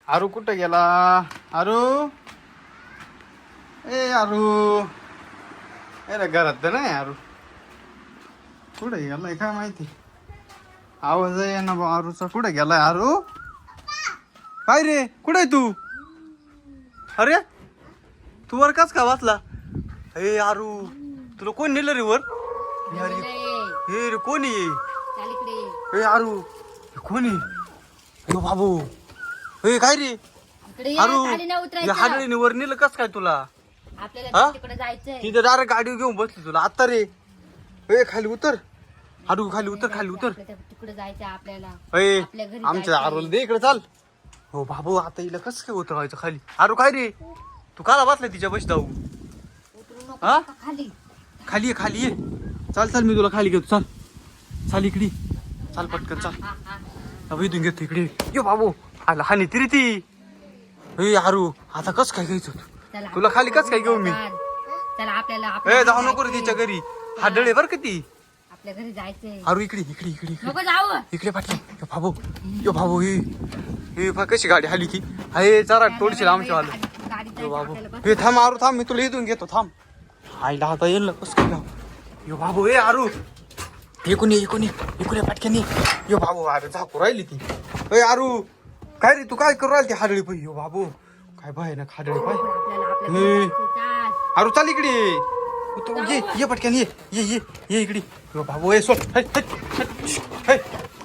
आरू कुठं गेला? आरू ए आरू अरे घरात तर नाही. आरू कुठे गेलाय काय माहिती. आवाज आहे ना बा आरूचा. कुठे गेलाय आरू? काय रे कुठे आहे तू? अरे तू वर काच का वाचला? हे आरू तुला कोण नेलं रे वर? हे रे कोणी? हे आरू कोणी? यो बाबू हे काय रे आरू? हाडळीने वर नेलं कस काय तुला? तिथे डायरेक्ट गाडी घेऊन बसली तुला आता रे. ए खाली उतर आरू, खाली उतर, खाली उतर. तिकडे जायचं आपल्याला. आमच्या आरूला दे इकडे चाल. हो बाबू आता हिला कस काय उतरवायचं खाली? आरू काय रे तू काला बसलाय तिच्या बस जाऊ? हा खाली खाली ये, खाली ये. चाल चाल मी तुला खाली घेतो. चाल चाल इकडे चाल पटकन चाल. इथून घेतो इकडे. यो बाबू आला हानी तरी ती. हे आरू आता कस काय घ्यायचं तुला खाली? कस काय घेऊ मी? चला आपल्याला ए जाऊ नको रे तिच्या घरी. हाडळे बर का ती. आपल्या घरी जायचंय. आरू इकडे इकडे इकडे इकडे नको जाऊ. इकडे पाठी. यो बाबू, यो बाबू हे हे कशी गाडी हाली की आहे जरा थोडीशी आमच्या आलं. यो बाबू हे थांब आरू थांब मी तुला इथून घेतो थांब. आईला आता येईल कस काय? यो बाबू ए आरू इकून ये इकून ये इकून ये पटकन ये. यो बाबू अरे झाकू राहिली ती. ए आरू काय रे तू काय करू राहिली ती हाडळी पाय? यो बाबू काय बाय ना खाडळी पाय. हे आरू चाल इकडे तू ये ये पटकन ये ये ये ये इकडे. यो बाबू ए सोड.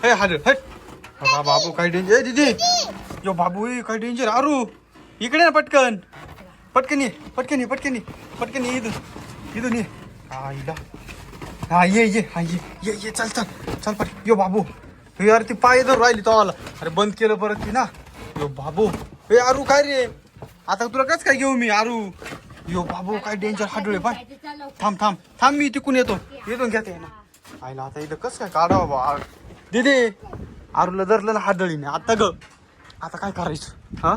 हे हाडळ हट. बाबू काय डेंजर दीदी. यो बाबू काय डेंजर. आरू इकडे ना पटकन पटकन ये पटकन ये पटकन ये पटकन ये इथून इथून ये. आईला हा ये ये हा ये ये ये चल चल चल पट. यो बाबू हे यार ती पाय धरून राहिली तो आला. अरे बंद केलं परत ती ना. यो बाबू हे आरू काय रे आता तुला कस काय घेऊ मी आरू? यो बाबू काय डेंजर हाडळे पाय. थांब थांब थांब मी तिकून येतो. इथून घेते ना. आईला आता इथं कस काय काढावं बा दीदी. आरूला धरलं ना हाडळीने आता ग आता काय करायचं? हा